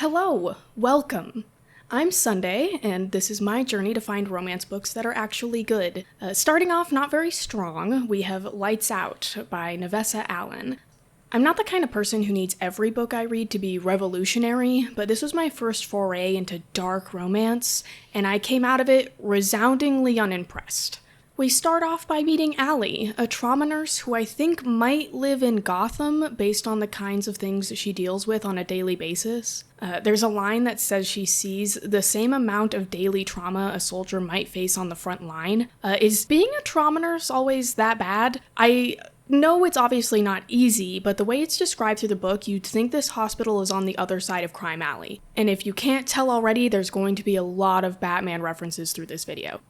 Hello, welcome. I'm Sunday, and this is my journey to find romance books that are actually good. Starting off not very strong, we have Lights Out by Navessa Allen. I'm not the kind of person who needs every book I read to be revolutionary, but this was my first foray into dark romance, and I came out of it resoundingly unimpressed. We start off by meeting Allie, a trauma nurse who I think might live in Gotham based on the kinds of things that she deals with on a daily basis. There's a line that says she sees the same amount of daily trauma a soldier might face on the front line. Is being a trauma nurse always that bad? I know it's obviously not easy, but the way it's described through the book, you'd think this hospital is on the other side of Crime Alley. And if you can't tell already, there's going to be a lot of Batman references through this video.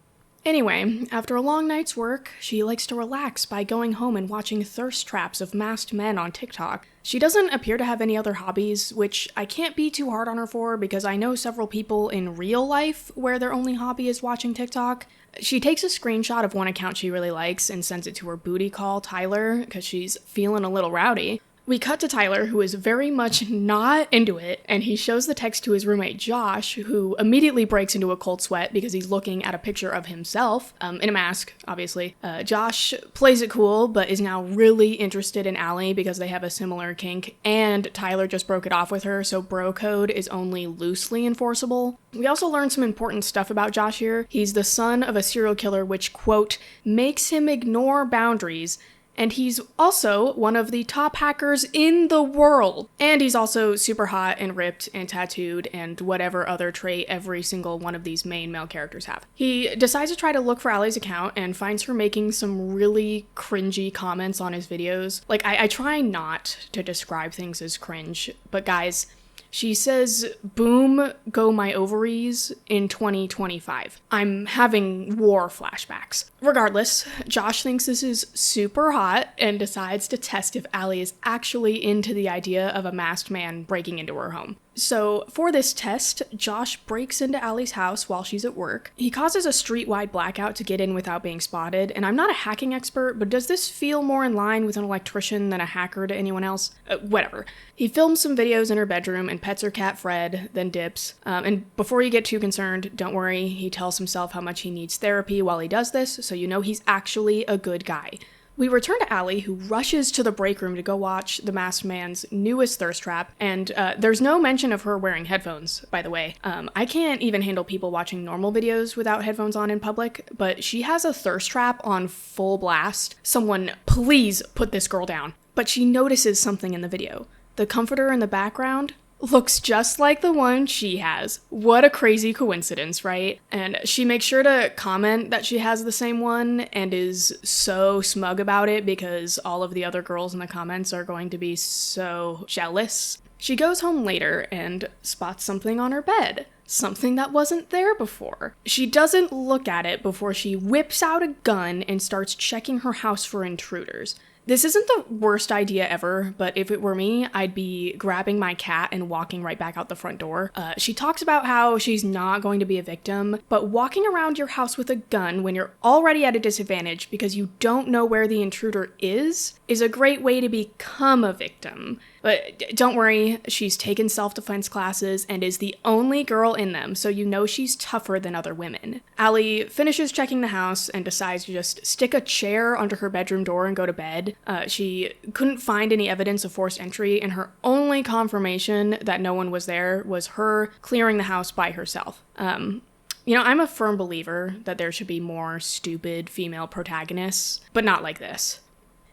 Anyway, after a long night's work, she likes to relax by going home and watching thirst traps of masked men on TikTok. She doesn't appear to have any other hobbies, which I can't be too hard on her for because I know several people in real life where their only hobby is watching TikTok. She takes a screenshot of one account she really likes and sends it to her booty call, Tyler, because she's feeling a little rowdy. We cut to Tyler, who is very much not into it, and he shows the text to his roommate Josh, who immediately breaks into a cold sweat because he's looking at a picture of himself, in a mask, obviously. Josh plays it cool, but is now really interested in Allie because they have a similar kink, and Tyler just broke it off with her, so bro code is only loosely enforceable. We also learn some important stuff about Josh here. He's the son of a serial killer, which, quote, makes him ignore boundaries, and he's also one of the top hackers in the world. And he's also super hot and ripped and tattooed and whatever other trait every single one of these main male characters have. He decides to try to look for Allie's account and finds her making some really cringy comments on his videos. Like, I try not to describe things as cringe, but guys, she says, boom, go my ovaries in 2025. I'm having war flashbacks. Regardless, Josh thinks this is super hot and decides to test if Allie is actually into the idea of a masked man breaking into her home. So for this test, Josh breaks into Allie's house while she's at work. He causes a street-wide blackout to get in without being spotted, and I'm not a hacking expert, but does this feel more in line with an electrician than a hacker to anyone else? Whatever. He films some videos in her bedroom and pets her cat Fred, then dips. And before you get too concerned, don't worry, he tells himself how much he needs therapy while he does this, so you know he's actually a good guy. We return to Allie, who rushes to the break room to go watch the masked man's newest thirst trap, and there's no mention of her wearing headphones, by the way. I can't even handle people watching normal videos without headphones on in public, but she has a thirst trap on full blast. Someone, please put this girl down. But she notices something in the video. The comforter in the background looks just like the one she has. What a crazy coincidence, right? And she makes sure to comment that she has the same one and is so smug about it because all of the other girls in the comments are going to be so jealous. She goes home later and spots something on her bed. Something that wasn't there before. She doesn't look at it before she whips out a gun and starts checking her house for intruders. This isn't the worst idea ever, but if it were me, I'd be grabbing my cat and walking right back out the front door. She talks about how she's not going to be a victim, but walking around your house with a gun when you're already at a disadvantage because you don't know where the intruder is a great way to become a victim. But don't worry, she's taken self-defense classes and is the only girl in them, so you know she's tougher than other women. Allie finishes checking the house and decides to just stick a chair under her bedroom door and go to bed. She couldn't find any evidence of forced entry, and her only confirmation that no one was there was her clearing the house by herself. I'm a firm believer that there should be more stupid female protagonists, but not like this.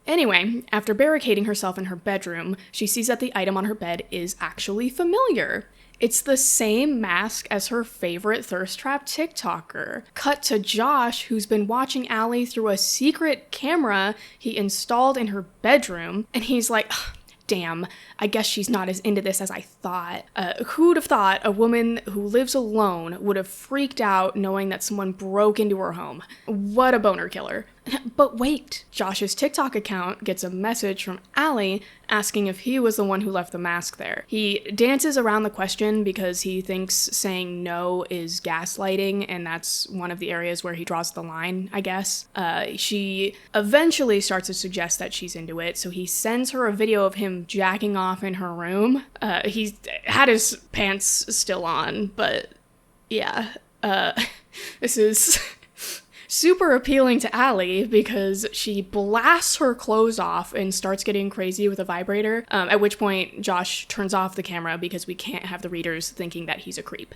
Anyway, after barricading herself in her bedroom, she sees that the item on her bed is actually familiar. It's the same mask as her favorite thirst trap TikToker. Cut to Josh, who's been watching Allie through a secret camera he installed in her bedroom, and he's like, damn, I guess she's not as into this as I thought. Who'd have thought a woman who lives alone would have freaked out knowing that someone broke into her home? What a boner killer. But wait, Josh's TikTok account gets a message from Allie asking if he was the one who left the mask there. He dances around the question because he thinks saying no is gaslighting, and that's one of the areas where he draws the line, I guess. She eventually starts to suggest that she's into it, so he sends her a video of him jacking off in her room. He had his pants still on, but yeah, this is super appealing to Allie because she blasts her clothes off and starts getting crazy with a vibrator, at which point Josh turns off the camera because we can't have the readers thinking that he's a creep.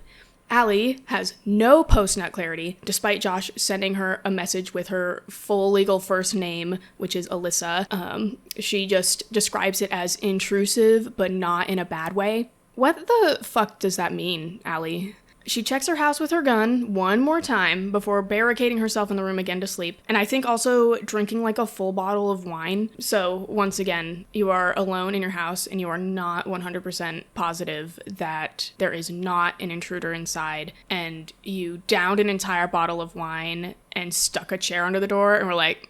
Allie has no post-nut clarity, despite Josh sending her a message with her full legal first name, which is Alyssa. She just describes it as intrusive, but not in a bad way. What the fuck does that mean, Allie? She checks her house with her gun one more time before barricading herself in the room again to sleep, and I think also drinking like a full bottle of wine. So once again, you are alone in your house and you are not 100% positive that there is not an intruder inside, and you downed an entire bottle of wine and stuck a chair under the door and were like,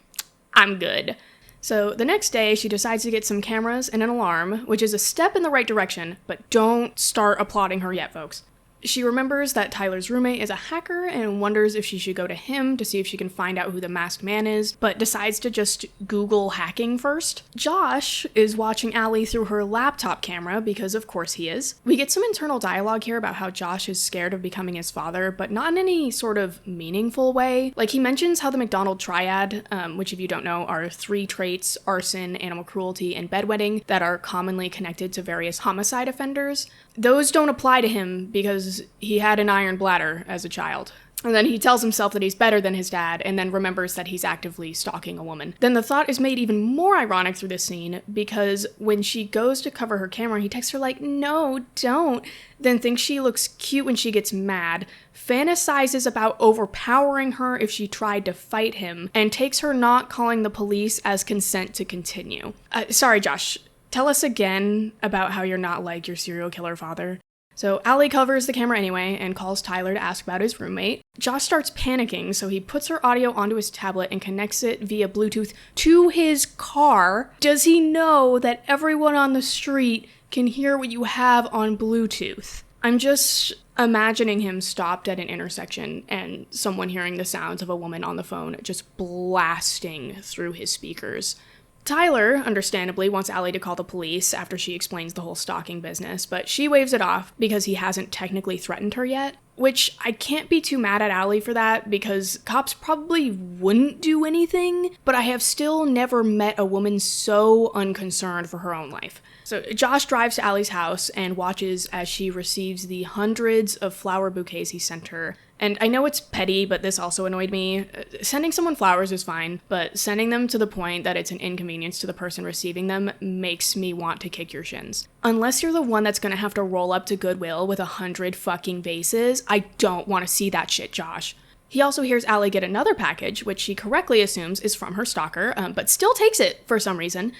I'm good. So the next day, she decides to get some cameras and an alarm, which is a step in the right direction, but don't start applauding her yet, folks. She remembers that Tyler's roommate is a hacker and wonders if she should go to him to see if she can find out who the masked man is, but decides to just Google hacking first. Josh is watching Allie through her laptop camera because of course he is. We get some internal dialogue here about how Josh is scared of becoming his father, but not in any sort of meaningful way. Like, he mentions how the McDonald triad, which if you don't know are 3 traits: arson, animal cruelty, and bedwetting, that are commonly connected to various homicide offenders. Those don't apply to him because he had an iron bladder as a child. And then he tells himself that he's better than his dad, and then remembers that he's actively stalking a woman. Then the thought is made even more ironic through this scene, because when she goes to cover her camera, he texts her like, no, don't, then thinks she looks cute when she gets mad, fantasizes about overpowering her if she tried to fight him, and takes her not calling the police as consent to continue. Sorry, Josh. Tell us again about how you're not like your serial killer father. So Allie covers the camera anyway and calls Tyler to ask about his roommate. Josh starts panicking, so he puts her audio onto his tablet and connects it via Bluetooth to his car. Does he know that everyone on the street can hear what you have on Bluetooth? I'm just imagining him stopped at an intersection and someone hearing the sounds of a woman on the phone just blasting through his speakers. Tyler, understandably, wants Allie to call the police after she explains the whole stalking business, but she waves it off because he hasn't technically threatened her yet, which I can't be too mad at Allie for that because cops probably wouldn't do anything, but I have still never met a woman so unconcerned for her own life. So Josh drives to Allie's house and watches as she receives the hundreds of flower bouquets he sent her. And I know it's petty, but this also annoyed me. Sending someone flowers is fine, but sending them to the point that it's an inconvenience to the person receiving them makes me want to kick your shins. Unless you're the one that's gonna have to roll up to Goodwill with 100 fucking vases, I don't want to see that shit, Josh. He also hears Allie get another package, which she correctly assumes is from her stalker, but still takes it for some reason.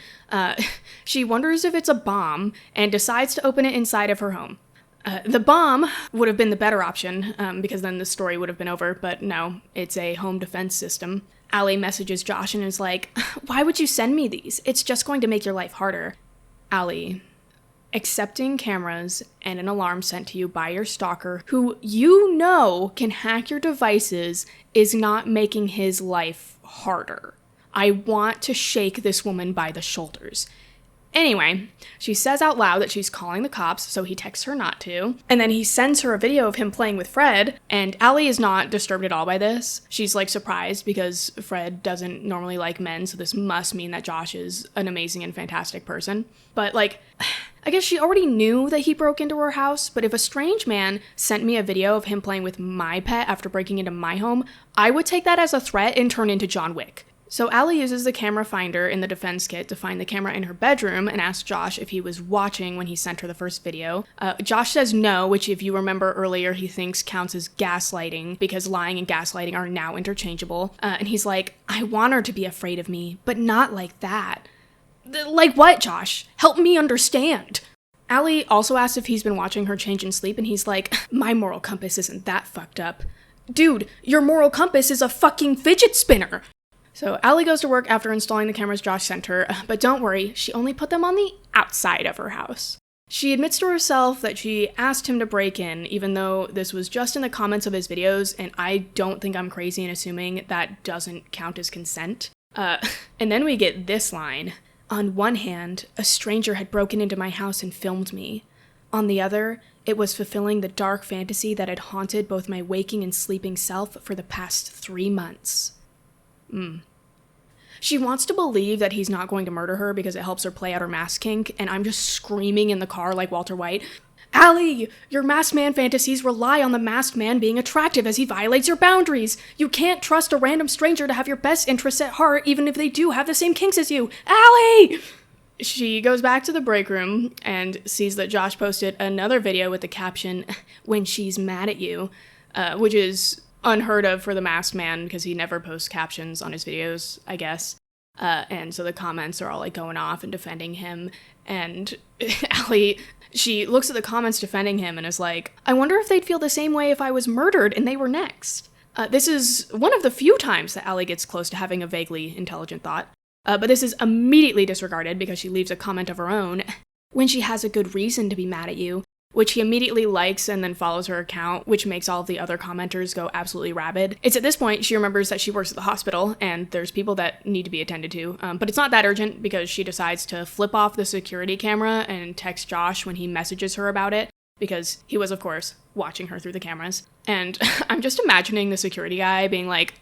She wonders if it's a bomb and decides to open it inside of her home. The bomb would have been the better option, because then the story would have been over, but no, it's a home defense system. Allie messages Josh and is like, why would you send me these? It's just going to make your life harder. Allie, accepting cameras and an alarm sent to you by your stalker, who you know can hack your devices, is not making his life harder. I want to shake this woman by the shoulders. Anyway, she says out loud that she's calling the cops, so he texts her not to. And then he sends her a video of him playing with Fred, and Allie is not disturbed at all by this. She's like surprised because Fred doesn't normally like men, so this must mean that Josh is an amazing and fantastic person. But like, I guess she already knew that he broke into her house, but if a strange man sent me a video of him playing with my pet after breaking into my home, I would take that as a threat and turn into John Wick. So Allie uses the camera finder in the defense kit to find the camera in her bedroom and asks Josh if he was watching when he sent her the first video. Josh says no, which if you remember earlier, he thinks counts as gaslighting because lying and gaslighting are now interchangeable. And he's like, I want her to be afraid of me, but not like that. Like what, Josh? Help me understand. Allie also asks if he's been watching her change in sleep, and he's like, my moral compass isn't that fucked up. Dude, your moral compass is a fucking fidget spinner. So Allie goes to work after installing the cameras Josh sent her, but don't worry, she only put them on the outside of her house. She admits to herself that she asked him to break in, even though this was just in the comments of his videos, and I don't think I'm crazy in assuming that doesn't count as consent. And then we get this line. On one hand, a stranger had broken into my house and filmed me. On the other, it was fulfilling the dark fantasy that had haunted both my waking and sleeping self for the past 3 months. She wants to believe that he's not going to murder her because it helps her play out her mask kink, and I'm just screaming in the car like Walter White, Allie, your masked man fantasies rely on the masked man being attractive as he violates your boundaries. You can't trust a random stranger to have your best interests at heart, even if they do have the same kinks as you. Allie! She goes back to the break room and sees that Josh posted another video with the caption, when she's mad at you, which is unheard of for the masked man because he never posts captions on his videos, I guess. And so the comments are all like going off and defending him. And Allie, she looks at the comments defending him and is like, I wonder if they'd feel the same way if I was murdered and they were next. This is one of the few times that Allie gets close to having a vaguely intelligent thought. But this is immediately disregarded because she leaves a comment of her own, when she has a good reason to be mad at you, which he immediately likes and then follows her account, which makes all of the other commenters go absolutely rabid. It's at this point she remembers that she works at the hospital and there's people that need to be attended to, but it's not that urgent because she decides to flip off the security camera and text Josh when he messages her about it, because he was, of course, watching her through the cameras. And I'm just imagining the security guy being like,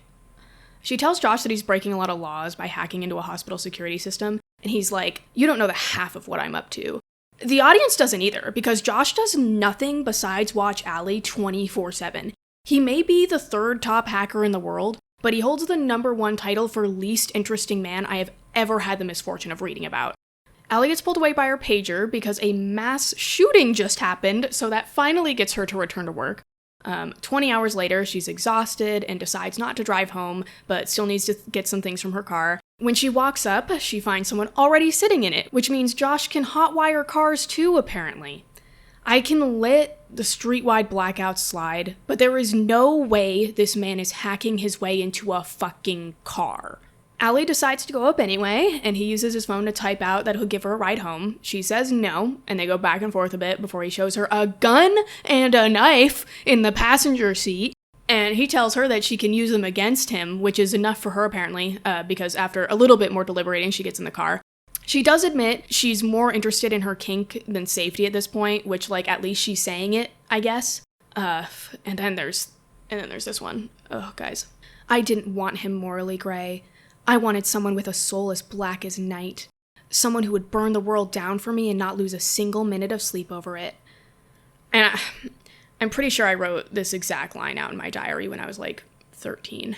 she tells Josh that he's breaking a lot of laws by hacking into a hospital security system, and he's like, you don't know the half of what I'm up to. The audience doesn't either, because Josh does nothing besides watch Allie 24/7. He may be the third top hacker in the world, but he holds the #1 title for least interesting man I have ever had the misfortune of reading about. Allie gets pulled away by her pager because a mass shooting just happened, so that finally gets her to return to work. 20 hours later, she's exhausted and decides not to drive home, but still needs to get some things from her car. When she walks up, she finds someone already sitting in it, which means Josh can hotwire cars too, apparently. I can let the street-wide blackouts slide, but there is no way this man is hacking his way into a fucking car. Allie decides to go up anyway, and he uses his phone to type out that he'll give her a ride home. She says no, and they go back and forth a bit before he shows her a gun and a knife in the passenger seat, and he tells her that she can use them against him, which is enough for her apparently, because after a little bit more deliberating, she gets in the car. She does admit she's more interested in her kink than safety at this point, which, like, at least she's saying it, I guess. And then there's this one. Oh, guys. I didn't want him morally gray. I wanted someone with a soul as black as night. Someone who would burn the world down for me and not lose a single minute of sleep over it. And I'm pretty sure I wrote this exact line out in my diary when I was like 13.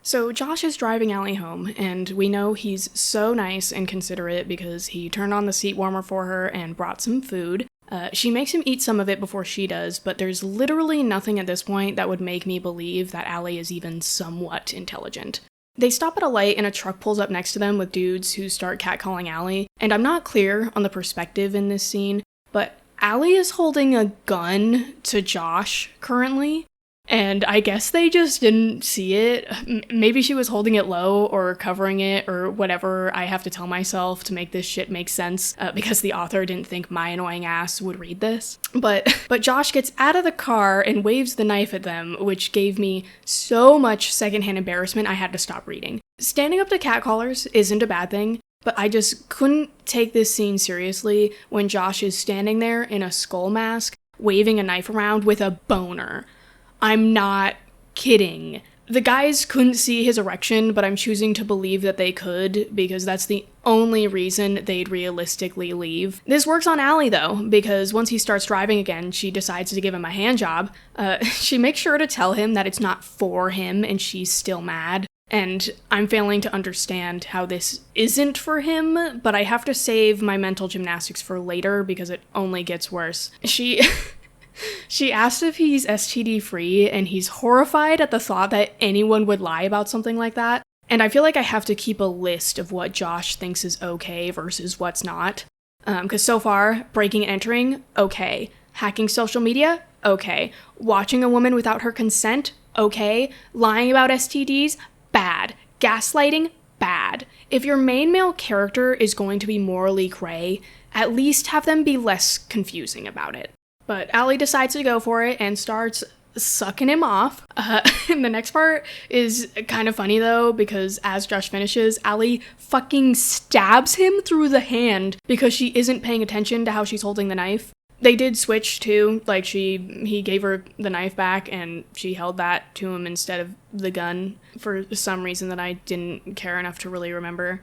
So Josh is driving Allie home, and we know he's so nice and considerate because he turned on the seat warmer for her and brought some food. She makes him eat some of it before she does, but there's literally nothing at this point that would make me believe that Allie is even somewhat intelligent. They stop at a light and a truck pulls up next to them with dudes who start catcalling Allie, and I'm not clear on the perspective in this scene, but Allie is holding a gun to Josh currently, and I guess they just didn't see it. Maybe she was holding it low or covering it or whatever I have to tell myself to make this shit make sense, because the author didn't think my annoying ass would read this. But Josh gets out of the car and waves the knife at them, which gave me so much secondhand embarrassment I had to stop reading. Standing up to catcallers isn't a bad thing, but I just couldn't take this scene seriously when Josh is standing there in a skull mask, waving a knife around with a boner. I'm not kidding. The guys couldn't see his erection, but I'm choosing to believe that they could, because that's the only reason they'd realistically leave. This works on Allie, though, because once he starts driving again, she decides to give him a handjob. She makes sure to tell him that it's not for him, and she's still mad. And I'm failing to understand how this isn't for him, but I have to save my mental gymnastics for later because it only gets worse. She asked if he's STD-free, and he's horrified at the thought that anyone would lie about something like that. And I feel like I have to keep a list of what Josh thinks is okay versus what's not. Because so far, breaking and entering, okay. Hacking social media, okay. Watching a woman without her consent, okay. Lying about STDs, bad. Gaslighting, bad. If your main male character is going to be morally gray, at least have them be less confusing about it. But Allie decides to go for it and starts sucking him off. And the next part is kind of funny though, because as Josh finishes, Allie fucking stabs him through the hand because she isn't paying attention to how she's holding the knife. They did switch too, like he gave her the knife back and she held that to him instead of the gun for some reason that I didn't care enough to really remember.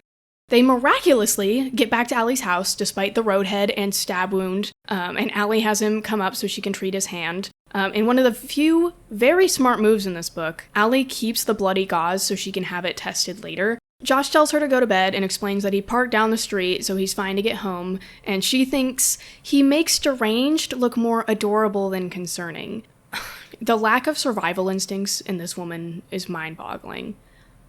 They miraculously get back to Allie's house despite the roadhead and stab wound, and Allie has him come up so she can treat his hand. In one of the few very smart moves in this book, Allie keeps the bloody gauze so she can have it tested later. Josh tells her to go to bed and explains that he parked down the street so he's fine to get home, and she thinks he makes deranged look more adorable than concerning. The lack of survival instincts in this woman is mind-boggling.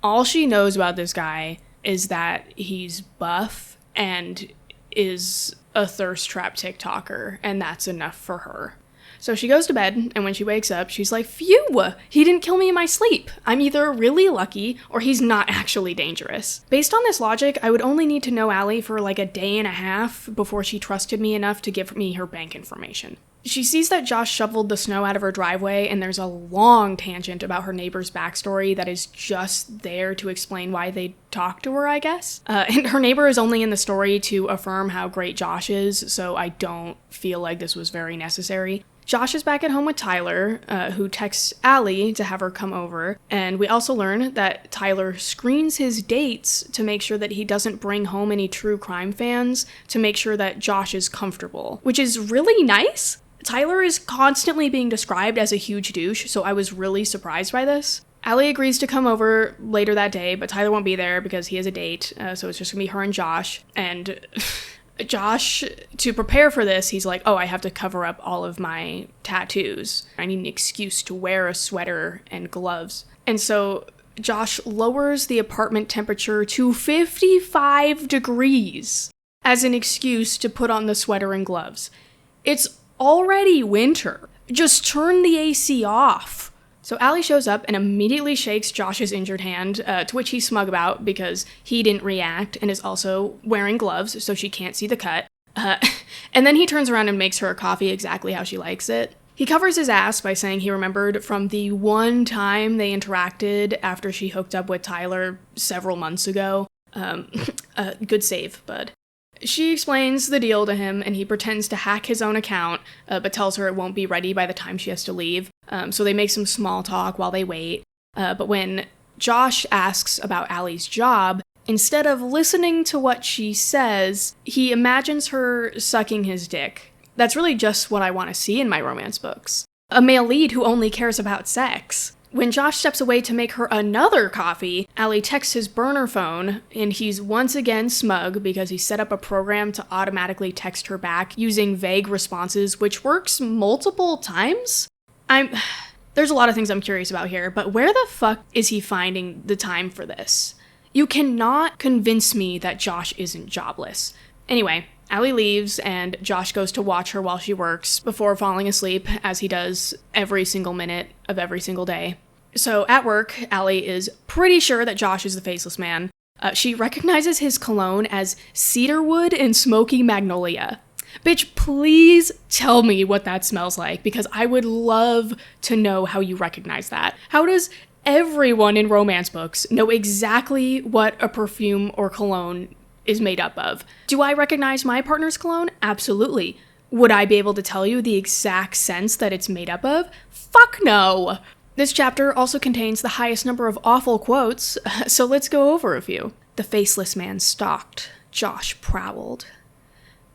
All she knows about this guy is that he's buff and is a thirst trap TikToker, and that's enough for her. So she goes to bed, and when she wakes up, she's like, phew, he didn't kill me in my sleep. I'm either really lucky, or he's not actually dangerous. Based on this logic, I would only need to know Allie for like a day and a half before she trusted me enough to give me her bank information. She sees that Josh shoveled the snow out of her driveway, and there's a long tangent about her neighbor's backstory that is just there to explain why they talked to her, I guess. And her neighbor is only in the story to affirm how great Josh is, so I don't feel like this was very necessary. Josh is back at home with Tyler, who texts Allie to have her come over, and we also learn that Tyler screens his dates to make sure that he doesn't bring home any true crime fans, to make sure that Josh is comfortable, which is really nice. Tyler is constantly being described as a huge douche, so I was really surprised by this. Allie agrees to come over later that day, but Tyler won't be there because he has a date, so it's just gonna be her and Josh, and Josh, to prepare for this, he's like, oh, I have to cover up all of my tattoos. I need an excuse to wear a sweater and gloves. And so Josh lowers the apartment temperature to 55 degrees as an excuse to put on the sweater and gloves. It's already winter. Just turn the AC off. So Allie shows up and immediately shakes Josh's injured hand, to which he's smug about because he didn't react and is also wearing gloves so she can't see the cut. And then he turns around and makes her a coffee exactly how she likes it. He covers his ass by saying he remembered from the one time they interacted after she hooked up with Tyler several months ago. Good save, bud. She explains the deal to him, and he pretends to hack his own account, but tells her it won't be ready by the time she has to leave. So they make some small talk while they wait. But when Josh asks about Allie's job, instead of listening to what she says, he imagines her sucking his dick. That's really just what I want to see in my romance books. A male lead who only cares about sex. When Josh steps away to make her another coffee, Allie texts his burner phone, and he's once again smug because he set up a program to automatically text her back using vague responses, which works multiple times. There's a lot of things I'm curious about here, but where the fuck is he finding the time for this? You cannot convince me that Josh isn't jobless. Anyway, Allie leaves, and Josh goes to watch her while she works before falling asleep, as he does every single minute of every single day. So at work, Allie is pretty sure that Josh is the faceless man. She recognizes his cologne as cedarwood and smoky magnolia. Bitch, please tell me what that smells like, because I would love to know how you recognize that. How does everyone in romance books know exactly what a perfume or cologne is made up of? Do I recognize my partner's cologne? Absolutely. Would I be able to tell you the exact scents that it's made up of? Fuck no! This chapter also contains the highest number of awful quotes, so let's go over a few. The faceless man stalked. Josh prowled.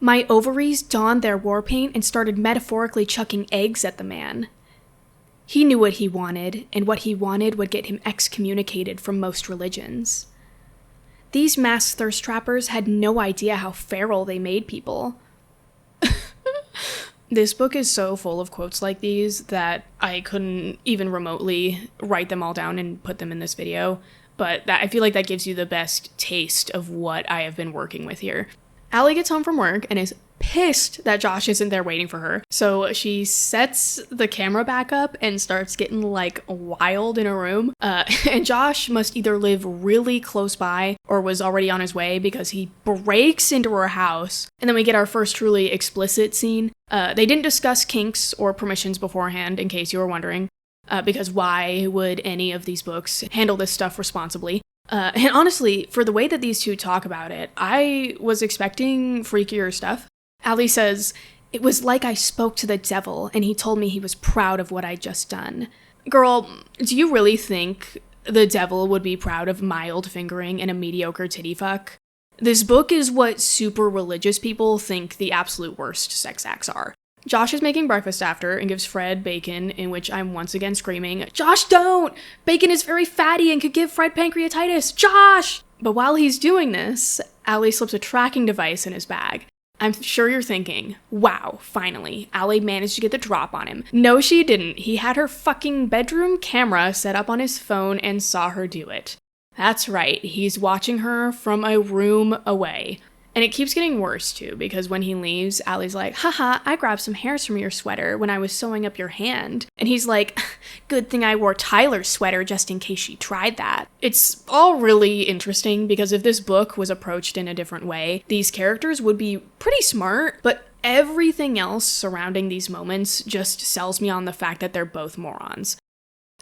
My ovaries donned their war paint and started metaphorically chucking eggs at the man. He knew what he wanted, and what he wanted would get him excommunicated from most religions. These masked thirst trappers had no idea how feral they made people. This book is so full of quotes like these that I couldn't even remotely write them all down and put them in this video, but I feel like that gives you the best taste of what I have been working with here. Allie gets home from work and is pissed that Josh isn't there waiting for her. So she sets the camera back up and starts getting like wild in her room. And Josh must either live really close by or was already on his way, because he breaks into her house. And then we get our first truly explicit scene. They didn't discuss kinks or permissions beforehand, in case you were wondering, because why would any of these books handle this stuff responsibly? And honestly, for the way that these two talk about it, I was expecting freakier stuff. Allie says, "It was like I spoke to the devil and he told me he was proud of what I'd just done." Girl, do you really think the devil would be proud of mild fingering and a mediocre titty fuck? This book is what super religious people think the absolute worst sex acts are. Josh is making breakfast after and gives Fred bacon, in which I'm once again screaming, "Josh, don't! Bacon is very fatty and could give Fred pancreatitis! Josh!" But while he's doing this, Allie slips a tracking device in his bag. I'm sure you're thinking, wow, finally, Allie managed to get the drop on him. No, she didn't. He had her fucking bedroom camera set up on his phone and saw her do it. That's right, he's watching her from a room away. And it keeps getting worse, too, because when he leaves, Allie's like, "Haha, I grabbed some hairs from your sweater when I was sewing up your hand." And he's like, "Good thing I wore Tyler's sweater just in case she tried that." It's all really interesting, because if this book was approached in a different way, these characters would be pretty smart, but everything else surrounding these moments just sells me on the fact that they're both morons.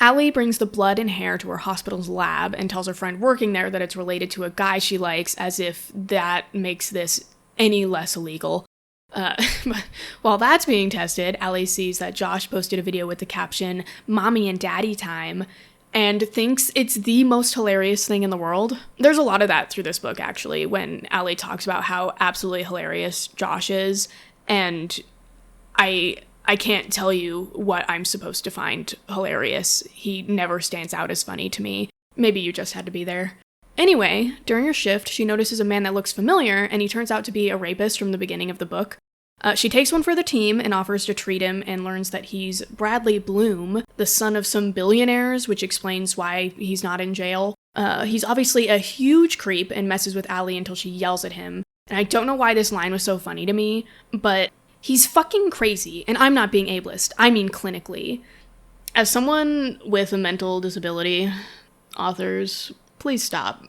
Allie brings the blood and hair to her hospital's lab and tells her friend working there that it's related to a guy she likes, as if that makes this any less illegal. But while that's being tested, Allie sees that Josh posted a video with the caption, "Mommy and Daddy time," and thinks it's the most hilarious thing in the world. There's a lot of that through this book, actually, when Allie talks about how absolutely hilarious Josh is, and I can't tell you what I'm supposed to find hilarious. He never stands out as funny to me. Maybe you just had to be there. Anyway, during her shift, she notices a man that looks familiar, and he turns out to be a rapist from the beginning of the book. She takes one for the team and offers to treat him, and learns that he's Bradley Bloom, the son of some billionaires, which explains why he's not in jail. He's obviously a huge creep and messes with Allie until she yells at him. And I don't know why this line was so funny to me, but he's fucking crazy, and I'm not being ableist, I mean clinically. As someone with a mental disability, authors, please stop.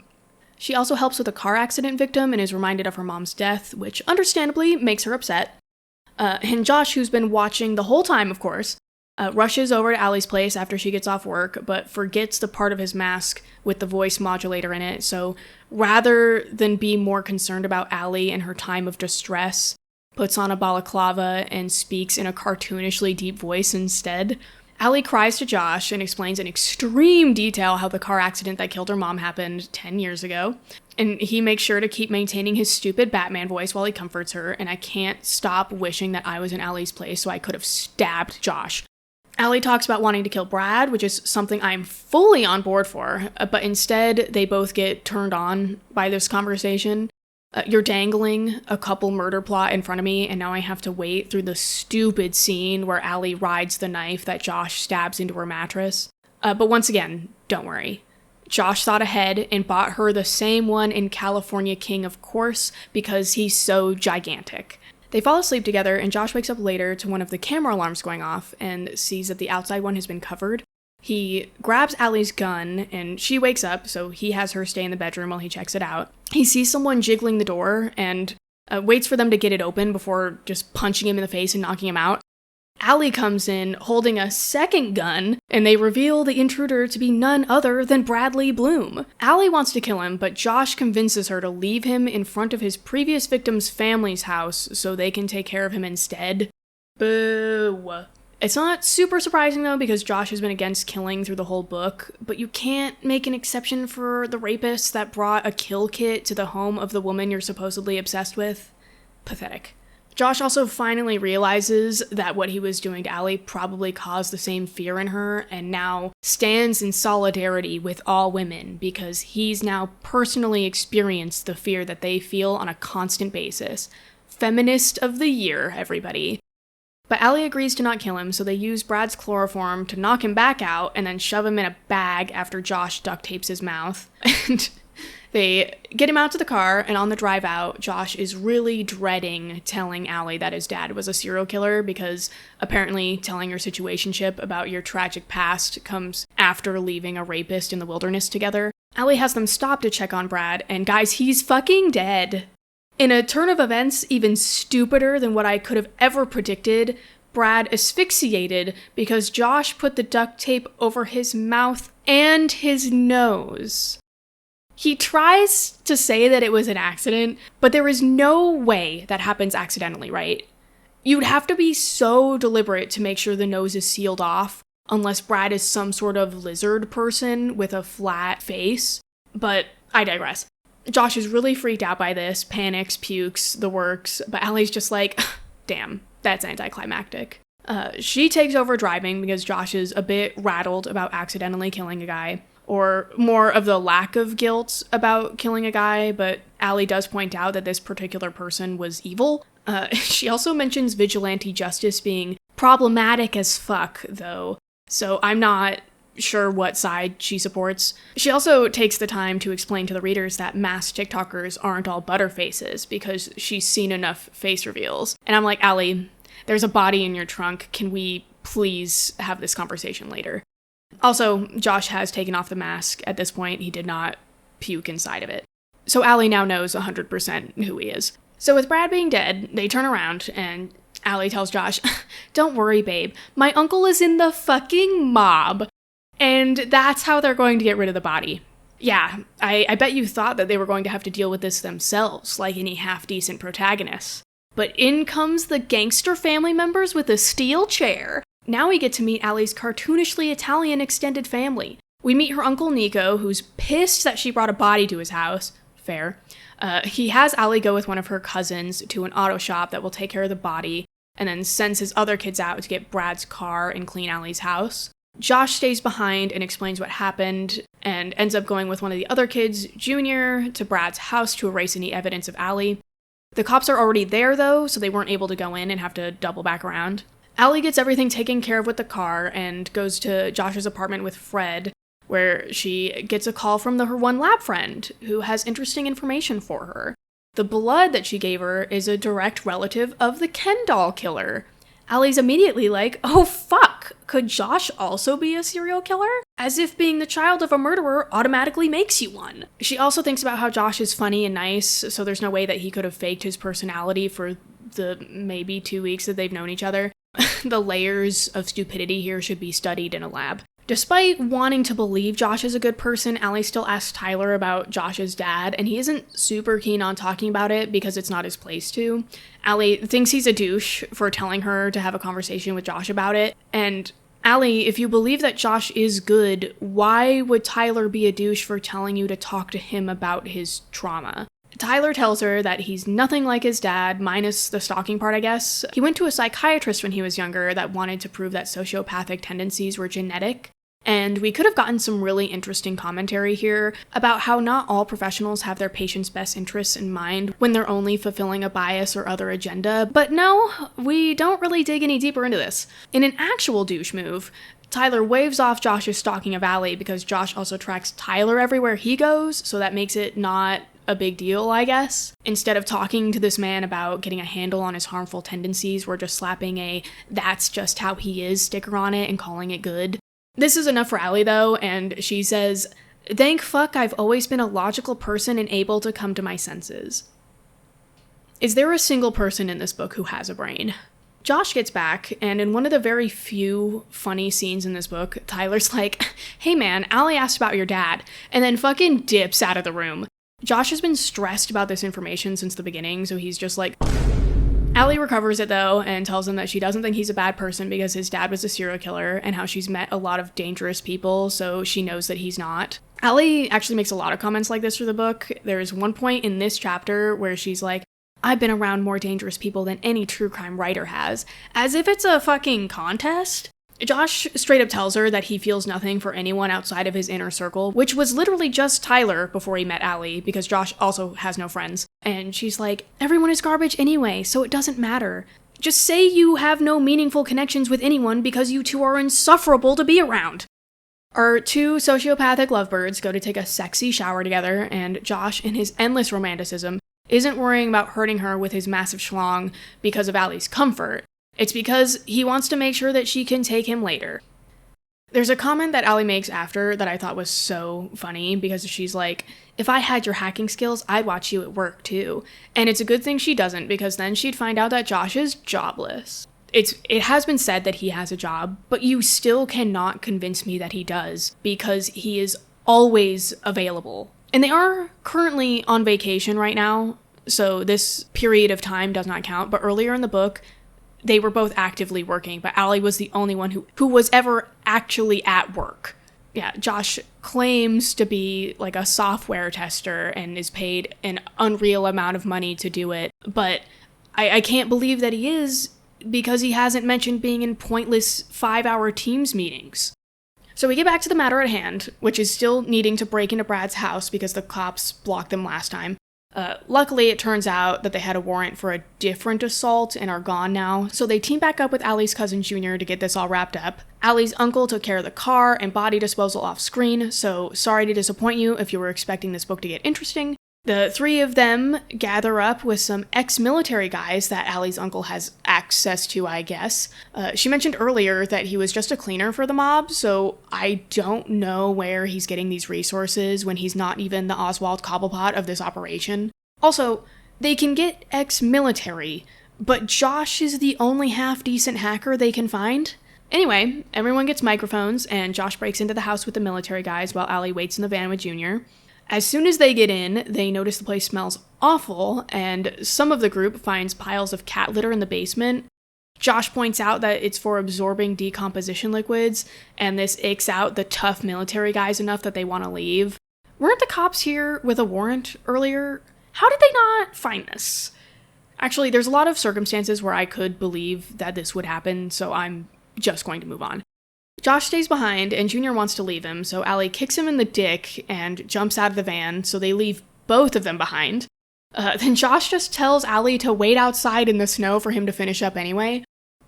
She also helps with a car accident victim and is reminded of her mom's death, which understandably makes her upset. And Josh, who's been watching the whole time, of course, rushes over to Allie's place after she gets off work, but forgets the part of his mask with the voice modulator in it, so rather than be more concerned about Allie and her time of distress, puts on a balaclava and speaks in a cartoonishly deep voice instead. Allie cries to Josh and explains in extreme detail how the car accident that killed her mom happened 10 years ago. And he makes sure to keep maintaining his stupid Batman voice while he comforts her, and I can't stop wishing that I was in Allie's place so I could have stabbed Josh. Allie talks about wanting to kill Brad, which is something I'm fully on board for, but instead they both get turned on by this conversation. You're dangling a couple murder plot in front of me, and now I have to wait through the stupid scene where Allie rides the knife that Josh stabs into her mattress. But once again, don't worry. Josh thought ahead and bought her the same one in California King, of course, because he's so gigantic. They fall asleep together, and Josh wakes up later to one of the camera alarms going off and sees that the outside one has been covered. He grabs Allie's gun, and she wakes up, so he has her stay in the bedroom while he checks it out. He sees someone jiggling the door, and waits for them to get it open before just punching him in the face and knocking him out. Allie comes in holding a second gun, and they reveal the intruder to be none other than Bradley Bloom. Allie wants to kill him, but Josh convinces her to leave him in front of his previous victim's family's house so they can take care of him instead. Boo. It's not super surprising, though, because Josh has been against killing through the whole book, but you can't make an exception for the rapist that brought a kill kit to the home of the woman you're supposedly obsessed with. Pathetic. Josh also finally realizes that what he was doing to Allie probably caused the same fear in her, and now stands in solidarity with all women, because he's now personally experienced the fear that they feel on a constant basis. Feminist of the year, everybody. But Allie agrees to not kill him, so they use Brad's chloroform to knock him back out and then shove him in a bag after Josh duct tapes his mouth. And They get him out to the car, and on the drive out, Josh is really dreading telling Allie that his dad was a serial killer because apparently telling your situationship about your tragic past comes after leaving a rapist in the wilderness together. Allie has them stop to check on Brad, and guys, he's fucking dead. In a turn of events even stupider than what I could have ever predicted, Brad asphyxiated because Josh put the duct tape over his mouth and his nose. He tries to say that it was an accident, but there is no way that happens accidentally, right? You'd have to be so deliberate to make sure the nose is sealed off, unless Brad is some sort of lizard person with a flat face. But I digress. Josh is really freaked out by this, panics, pukes, the works, but Allie's just like, damn, that's anticlimactic. She takes over driving because Josh is a bit rattled about accidentally killing a guy, or more of the lack of guilt about killing a guy, but Allie does point out that this particular person was evil. She also mentions vigilante justice being problematic as fuck, though, so I'm not sure what side she supports. She also takes the time to explain to the readers that mass TikTokers aren't all butterfaces because she's seen enough face reveals. And I'm like, Allie, there's a body in your trunk. Can we please have this conversation later? Also, Josh has taken off the mask. At this point, he did not puke inside of it. So Allie now knows 100% who he is. So with Brad being dead, they turn around and Allie tells Josh, don't worry, babe. My uncle is in the fucking mob. And that's how they're going to get rid of the body. Yeah, I bet you thought that they were going to have to deal with this themselves, like any half-decent protagonists. But in comes the gangster family members with a steel chair. Now we get to meet Allie's cartoonishly Italian extended family. We meet her uncle Nico, who's pissed that she brought a body to his house. Fair. He has Allie go with one of her cousins to an auto shop that will take care of the body, and then sends his other kids out to get Brad's car and clean Allie's house. Josh stays behind and explains what happened, and ends up going with one of the other kids, Junior, to Brad's house to erase any evidence of Allie. The cops are already there, though, so they weren't able to go in and have to double back around. Allie gets everything taken care of with the car and goes to Josh's apartment with Fred, where she gets a call from her one lab friend, who has interesting information for her. The blood that she gave her is a direct relative of the Ken doll killer. Allie's immediately like, oh fuck, could Josh also be a serial killer? As if being the child of a murderer automatically makes you one. She also thinks about how Josh is funny and nice, so there's no way that he could have faked his personality for the maybe 2 weeks that they've known each other. The layers of stupidity here should be studied in a lab. Despite wanting to believe Josh is a good person, Allie still asks Tyler about Josh's dad, and he isn't super keen on talking about it because it's not his place to. Allie thinks he's a douche for telling her to have a conversation with Josh about it, and Allie, if you believe that Josh is good, why would Tyler be a douche for telling you to talk to him about his trauma? Tyler tells her that he's nothing like his dad, minus the stalking part, I guess. He went to a psychiatrist when he was younger that wanted to prove that sociopathic tendencies were genetic. And we could have gotten some really interesting commentary here about how not all professionals have their patients' best interests in mind when they're only fulfilling a bias or other agenda. But no, we don't really dig any deeper into this. In an actual douche move, Tyler waves off Josh's stalking of Allie because Josh also tracks Tyler everywhere he goes, so that makes it not a big deal, I guess. Instead of talking to this man about getting a handle on his harmful tendencies, we're just slapping a "that's just how he is" sticker on it and calling it good. This is enough for Allie, though, and she says, "Thank fuck I've always been a logical person and able to come to my senses." Is there a single person in this book who has a brain? Josh gets back, and in one of the very few funny scenes in this book, Tyler's like, "Hey man, Allie asked about your dad," and then fucking dips out of the room. Josh has been stressed about this information since the beginning, so he's just like... Allie recovers it, though, and tells him that she doesn't think he's a bad person because his dad was a serial killer, and how she's met a lot of dangerous people, so she knows that he's not. Allie actually makes a lot of comments like this through the book. There's one point in this chapter where she's like, "I've been around more dangerous people than any true crime writer has," as if it's a fucking contest. Josh straight up tells her that he feels nothing for anyone outside of his inner circle, which was literally just Tyler before he met Allie, because Josh also has no friends. And she's like, "Everyone is garbage anyway, so it doesn't matter. Just say you have no meaningful connections with anyone because you two are insufferable to be around." Our two sociopathic lovebirds go to take a sexy shower together, and Josh, in his endless romanticism, isn't worrying about hurting her with his massive schlong because of Allie's comfort. It's because he wants to make sure that she can take him later. There's a comment that Allie makes after that I thought was so funny, because she's like, if I had your hacking skills, I'd watch you at work too. And it's a good thing she doesn't, because then she'd find out that Josh is jobless. It has been said that he has a job, but you still cannot convince me that he does, because he is always available. And they are currently on vacation right now, so this period of time does not count, but earlier in the book, they were both actively working, but Allie was the only one who was ever actually at work. Yeah, Josh claims to be like a software tester and is paid an unreal amount of money to do it, but I can't believe that he is, because he hasn't mentioned being in pointless 5-hour Teams meetings. So we get back to the matter at hand, which is still needing to break into Brad's house because the cops blocked them last time. Luckily, it turns out that they had a warrant for a different assault and are gone now, so they team back up with Allie's cousin Junior to get this all wrapped up. Allie's uncle took care of the car and body disposal off screen, so sorry to disappoint you if you were expecting this book to get interesting. The three of them gather up with some ex-military guys that Allie's uncle has access to, I guess. She mentioned earlier that he was just a cleaner for the mob, so I don't know where he's getting these resources when he's not even the Oswald Cobblepot of this operation. Also, they can get ex-military, but Josh is the only half-decent hacker they can find. Anyway, everyone gets microphones, and Josh breaks into the house with the military guys while Allie waits in the van with Junior. As soon as they get in, they notice the place smells awful, and some of the group finds piles of cat litter in the basement. Josh points out that it's for absorbing decomposition liquids, and this aches out the tough military guys enough that they want to leave. Weren't the cops here with a warrant earlier? How did they not find this? Actually, there's a lot of circumstances where I could believe that this would happen, so I'm just going to move on. Josh stays behind, and Junior wants to leave him, so Allie kicks him in the dick and jumps out of the van, so they leave both of them behind. Then Josh just tells Allie to wait outside in the snow for him to finish up anyway.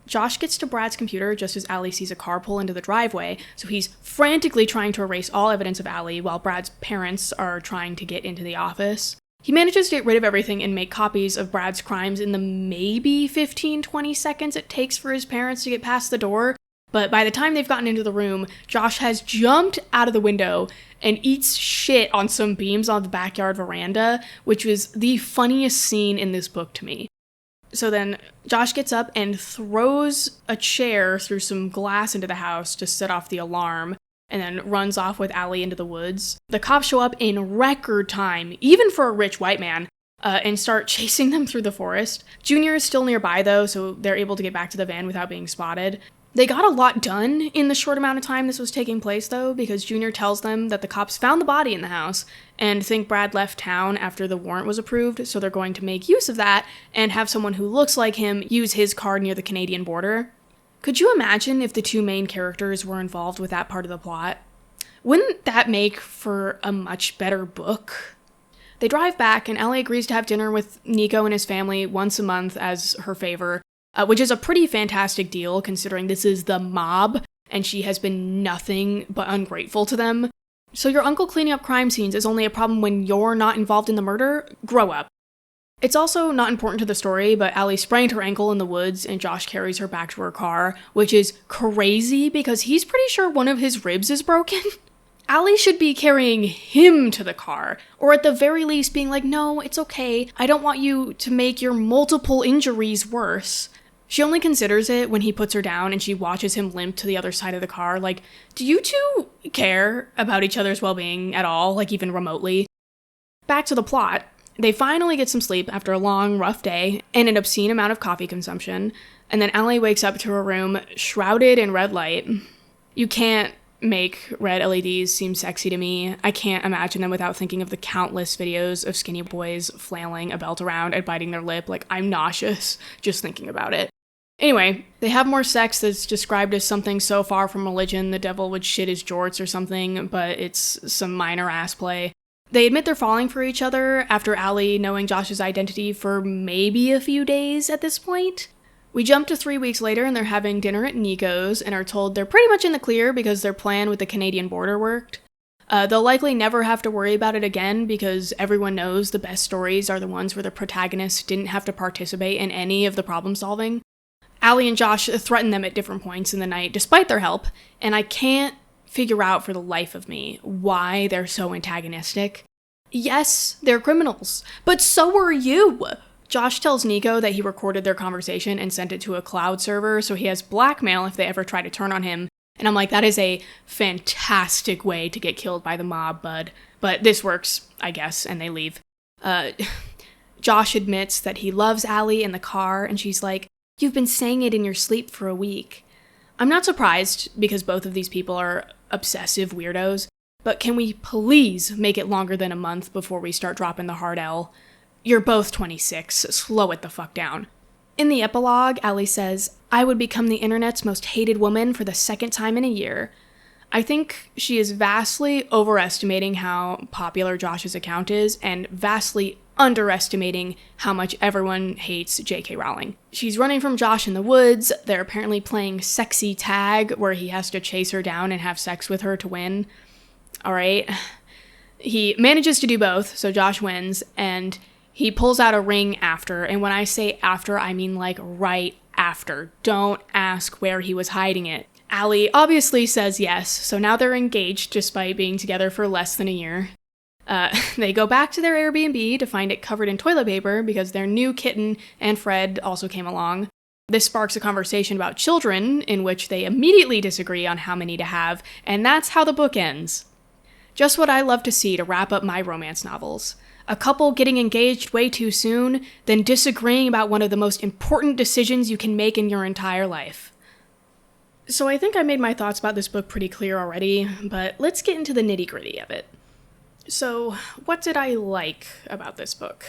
Josh gets to Brad's computer just as Allie sees a car pull into the driveway, so he's frantically trying to erase all evidence of Allie while Brad's parents are trying to get into the office. He manages to get rid of everything and make copies of Brad's crimes in the maybe 15-20 seconds it takes for his parents to get past the door. But by the time they've gotten into the room, Josh has jumped out of the window and eats shit on some beams on the backyard veranda, which was the funniest scene in this book to me. So then Josh gets up and throws a chair through some glass into the house to set off the alarm, and then runs off with Allie into the woods. The cops show up in record time, even for a rich white man, and start chasing them through the forest. Junior is still nearby though, so they're able to get back to the van without being spotted. They got a lot done in the short amount of time this was taking place, though, because Junior tells them that the cops found the body in the house and think Brad left town after the warrant was approved, so they're going to make use of that and have someone who looks like him use his car near the Canadian border. Could you imagine if the two main characters were involved with that part of the plot? Wouldn't that make for a much better book? They drive back, and Allie agrees to have dinner with Nico and his family once a month as her favor, which is a pretty fantastic deal considering this is the mob and she has been nothing but ungrateful to them. So your uncle cleaning up crime scenes is only a problem when you're not involved in the murder? Grow up. It's also not important to the story, but Allie sprained her ankle in the woods and Josh carries her back to her car, which is crazy because he's pretty sure one of his ribs is broken. Allie should be carrying him to the car, or at the very least being like, no, it's okay, I don't want you to make your multiple injuries worse. She only considers it when he puts her down and she watches him limp to the other side of the car. Like, do you two care about each other's well-being at all, like even remotely? Back to the plot. They finally get some sleep after a long, rough day and an obscene amount of coffee consumption, and then Allie wakes up to her room shrouded in red light. You can't make red LEDs seem sexy to me. I can't imagine them without thinking of the countless videos of skinny boys flailing a belt around and biting their lip. Like, I'm nauseous just thinking about it. Anyway, they have more sex that's described as something so far from religion the devil would shit his jorts or something, but it's some minor ass play. They admit they're falling for each other after Allie knowing Josh's identity for maybe a few days at this point. We jump to 3 weeks later and they're having dinner at Nico's and are told they're pretty much in the clear because their plan with the Canadian border worked. They'll likely never have to worry about it again because everyone knows the best stories are the ones where the protagonist didn't have to participate in any of the problem solving. Allie and Josh threaten them at different points in the night despite their help, and I can't figure out for the life of me why they're so antagonistic. Yes, they're criminals, but so are you! Josh tells Nico that he recorded their conversation and sent it to a cloud server, so he has blackmail if they ever try to turn on him. And I'm like, that is a fantastic way to get killed by the mob, bud. But this works, I guess, and they leave. Josh admits that he loves Allie in the car, and she's like, "You've been saying it in your sleep for a week." I'm not surprised, because both of these people are obsessive weirdos, but can we please make it longer than a month before we start dropping the hard L? You're both 26, slow it the fuck down. In the epilogue, Allie says, "I would become the internet's most hated woman for the second time in a year." I think she is vastly overestimating how popular Josh's account is and vastly underestimating how much everyone hates J.K. Rowling. She's running from Josh in the woods. They're apparently playing sexy tag where he has to chase her down and have sex with her to win. Alright. He manages to do both, so Josh wins, and he pulls out a ring after, and when I say after, I mean like right after. Don't ask where he was hiding it. Allie obviously says yes, so now they're engaged despite being together for less than a year. They go back to their Airbnb to find it covered in toilet paper because their new kitten and Fred also came along. This sparks a conversation about children in which they immediately disagree on how many to have, and that's how the book ends. Just what I love to see to wrap up my romance novels. A couple getting engaged way too soon, then disagreeing about one of the most important decisions you can make in your entire life. So I think I made my thoughts about this book pretty clear already, but let's get into the nitty-gritty of it. So, what did I like about this book?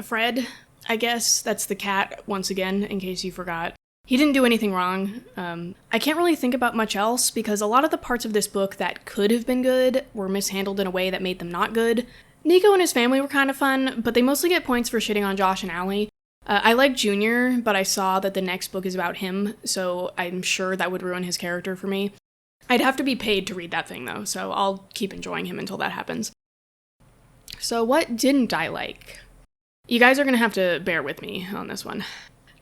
Fred, I guess that's the cat, once again, in case you forgot. He didn't do anything wrong. I can't really think about much else because a lot of the parts of this book that could have been good were mishandled in a way that made them not good. Nico and his family were kind of fun, but they mostly get points for shitting on Josh and Allie. I like Junior, but I saw that the next book is about him, so I'm sure that would ruin his character for me. I'd have to be paid to read that thing, though, so I'll keep enjoying him until that happens. So what didn't I like? You guys are gonna have to bear with me on this one.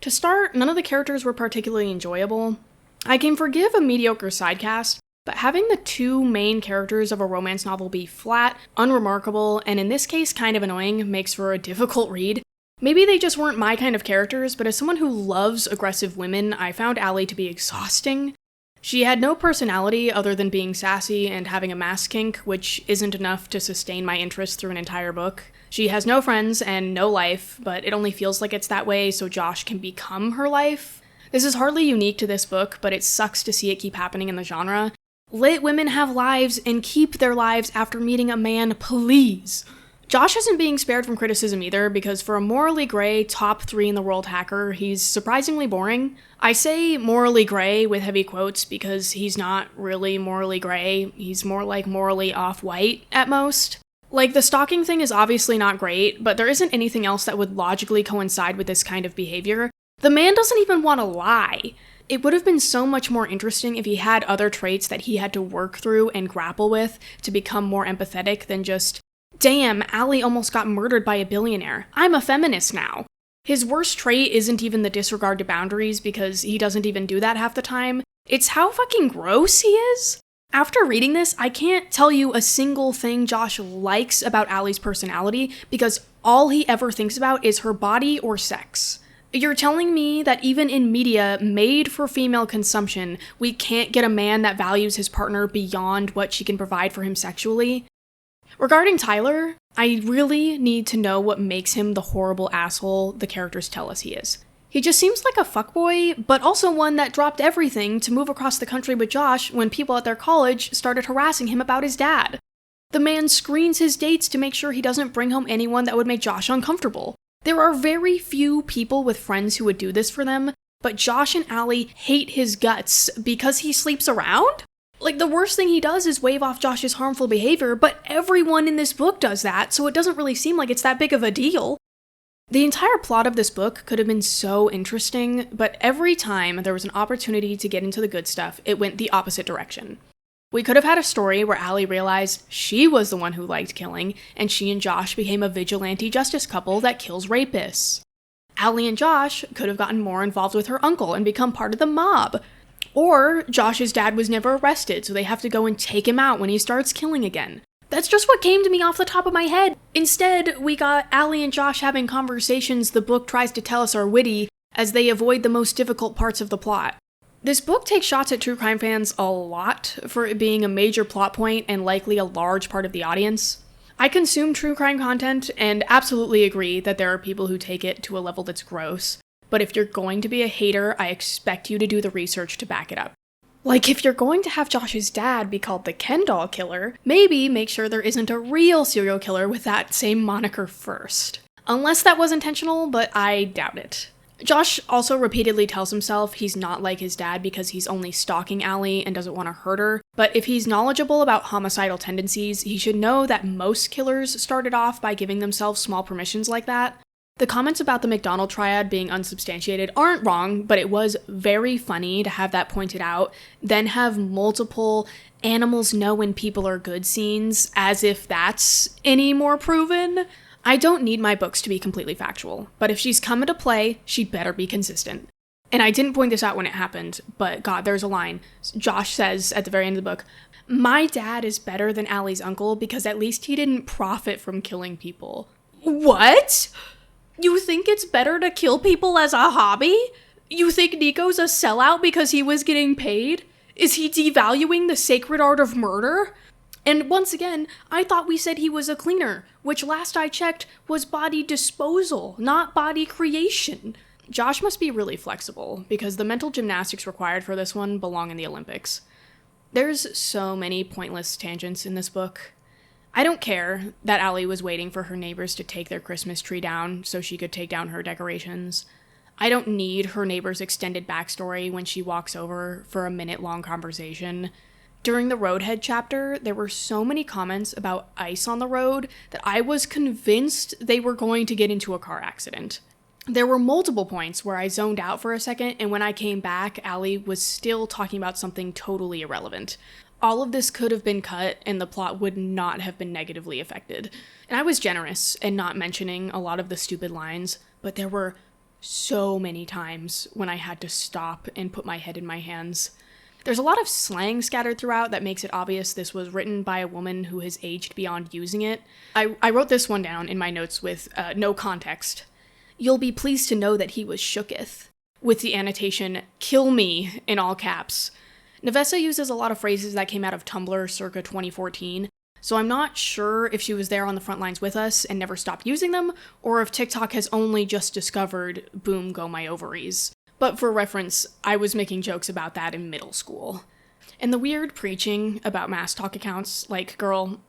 To start, none of the characters were particularly enjoyable. I can forgive a mediocre sidecast, but having the two main characters of a romance novel be flat, unremarkable, and in this case kind of annoying makes for a difficult read. Maybe they just weren't my kind of characters, but as someone who loves aggressive women, I found Allie to be exhausting. She had no personality other than being sassy and having a mask kink, which isn't enough to sustain my interest through an entire book. She has no friends and no life, but it only feels like it's that way so Josh can become her life. This is hardly unique to this book, but it sucks to see it keep happening in the genre. Let women have lives and keep their lives after meeting a man, please. Josh isn't being spared from criticism either, because for a morally gray top 3 in the world hacker, he's surprisingly boring. I say morally gray with heavy quotes because he's not really morally gray, he's more like morally off-white at most. Like, the stalking thing is obviously not great, but there isn't anything else that would logically coincide with this kind of behavior. The man doesn't even want to lie. It would have been so much more interesting if he had other traits that he had to work through and grapple with to become more empathetic than just, "Damn, Allie almost got murdered by a billionaire. I'm a feminist now." His worst trait isn't even the disregard to boundaries because he doesn't even do that half the time. It's how fucking gross he is. After reading this, I can't tell you a single thing Josh likes about Allie's personality because all he ever thinks about is her body or sex. You're telling me that even in media made for female consumption, we can't get a man that values his partner beyond what she can provide for him sexually? Regarding Tyler, I really need to know what makes him the horrible asshole the characters tell us he is. He just seems like a fuckboy, but also one that dropped everything to move across the country with Josh when people at their college started harassing him about his dad. The man screens his dates to make sure he doesn't bring home anyone that would make Josh uncomfortable. There are very few people with friends who would do this for them, but Josh and Allie hate his guts because he sleeps around? Like, the worst thing he does is wave off Josh's harmful behavior, but everyone in this book does that, so it doesn't really seem like it's that big of a deal. The entire plot of this book could have been so interesting, but every time there was an opportunity to get into the good stuff, it went the opposite direction. We could have had a story where Allie realized she was the one who liked killing, and she and Josh became a vigilante justice couple that kills rapists. Allie and Josh could have gotten more involved with her uncle and become part of the mob. Or Josh's dad was never arrested, so they have to go and take him out when he starts killing again. That's just what came to me off the top of my head. Instead, we got Allie and Josh having conversations the book tries to tell us are witty as they avoid the most difficult parts of the plot. This book takes shots at true crime fans a lot for it being a major plot point and likely a large part of the audience. I consume true crime content and absolutely agree that there are people who take it to a level that's gross, but if you're going to be a hater, I expect you to do the research to back it up. Like, if you're going to have Josh's dad be called the Ken doll killer, maybe make sure there isn't a real serial killer with that same moniker first. Unless that was intentional, but I doubt it. Josh also repeatedly tells himself he's not like his dad because he's only stalking Allie and doesn't want to hurt her, but if he's knowledgeable about homicidal tendencies, he should know that most killers started off by giving themselves small permissions like that. The comments about the McDonald triad being unsubstantiated aren't wrong, but it was very funny to have that pointed out, then have multiple animals know when people are good scenes, as if that's any more proven. I don't need my books to be completely factual, but if she's coming to play, she'd better be consistent. And I didn't point this out when it happened, but God, there's a line. Josh says at the very end of the book, "My dad is better than Allie's uncle because at least he didn't profit from killing people." What? You think it's better to kill people as a hobby? You think Nico's a sellout because he was getting paid? Is he devaluing the sacred art of murder? And once again, I thought we said he was a cleaner, which last I checked was body disposal, not body creation. Josh must be really flexible, because the mental gymnastics required for this one belong in the Olympics. There's so many pointless tangents in this book. I don't care that Allie was waiting for her neighbors to take their Christmas tree down so she could take down her decorations. I don't need her neighbor's extended backstory when she walks over for a minute-long conversation. During the Roadhead chapter, there were so many comments about ice on the road that I was convinced they were going to get into a car accident. There were multiple points where I zoned out for a second, and when I came back, Allie was still talking about something totally irrelevant. All of this could have been cut, and the plot would not have been negatively affected. And I was generous in not mentioning a lot of the stupid lines, but there were so many times when I had to stop and put my head in my hands. There's a lot of slang scattered throughout that makes it obvious this was written by a woman who has aged beyond using it. I wrote this one down in my notes with no context. "You'll be pleased to know that he was shooketh," with the annotation, "kill me," in all caps. Navessa uses a lot of phrases that came out of Tumblr circa 2014, so I'm not sure if she was there on the front lines with us and never stopped using them, or if TikTok has only just discovered "boom, go my ovaries." But for reference, I was making jokes about that in middle school. And the weird preaching about mask talk accounts, like, girl,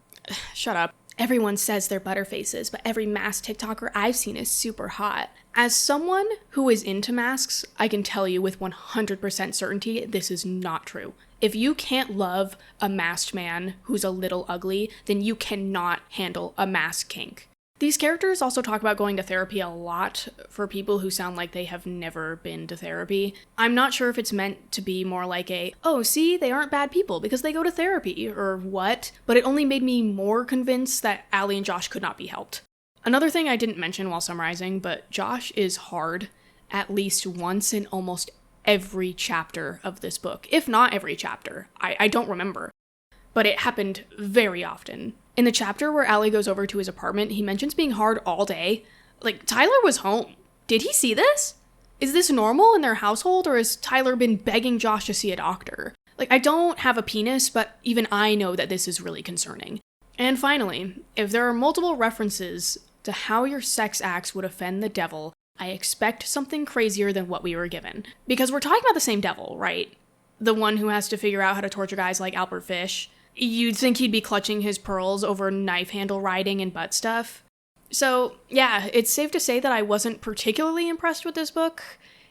shut up. Everyone says they're butterfaces, but every mask TikToker I've seen is super hot. As someone who is into masks, I can tell you with 100% certainty this is not true. If you can't love a masked man who's a little ugly, then you cannot handle a mask kink. These characters also talk about going to therapy a lot for people who sound like they have never been to therapy. I'm not sure if it's meant to be more like a, oh, see, they aren't bad people because they go to therapy, or what, but it only made me more convinced that Allie and Josh could not be helped. Another thing I didn't mention while summarizing, but Josh is hard at least once in almost every chapter of this book, if not every chapter. I don't remember, but it happened very often. In the chapter where Allie goes over to his apartment, he mentions being hard all day. Like, Tyler was home. Did he see this? Is this normal in their household, or has Tyler been begging Josh to see a doctor? Like, I don't have a penis, but even I know that this is really concerning. And finally, if there are multiple references to how your sex acts would offend the devil, I expect something crazier than what we were given. Because we're talking about the same devil, right? The one who has to figure out how to torture guys like Albert Fish. You'd think he'd be clutching his pearls over knife handle riding and butt stuff. So, yeah, it's safe to say that I wasn't particularly impressed with this book.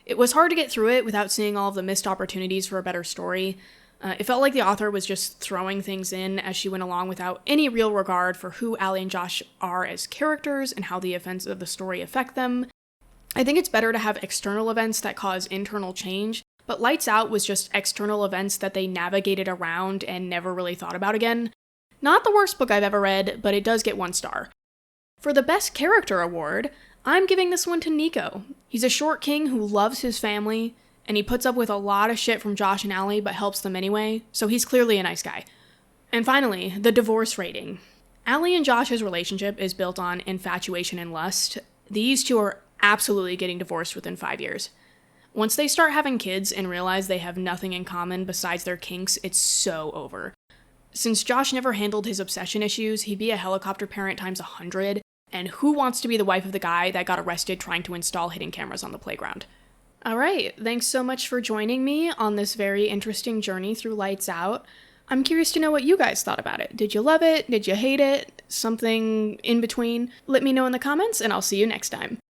It was hard to get through it without seeing all of the missed opportunities for a better story, It felt like the author was just throwing things in as she went along without any real regard for who Allie and Josh are as characters and how the events of the story affect them. I think it's better to have external events that cause internal change, but Lights Out was just external events that they navigated around and never really thought about again. Not the worst book I've ever read, but it does get 1 star. For the Best Character Award, I'm giving this one to Nico. He's a short king who loves his family, and he puts up with a lot of shit from Josh and Allie, but helps them anyway, so he's clearly a nice guy. And finally, the divorce rating. Allie and Josh's relationship is built on infatuation and lust. These two are absolutely getting divorced within 5 years. Once they start having kids and realize they have nothing in common besides their kinks, it's so over. Since Josh never handled his obsession issues, he'd be a helicopter parent times 100, and who wants to be the wife of the guy that got arrested trying to install hidden cameras on the playground? Alright, thanks so much for joining me on this very interesting journey through Lights Out. I'm curious to know what you guys thought about it. Did you love it? Did you hate it? Something in between? Let me know in the comments, and I'll see you next time.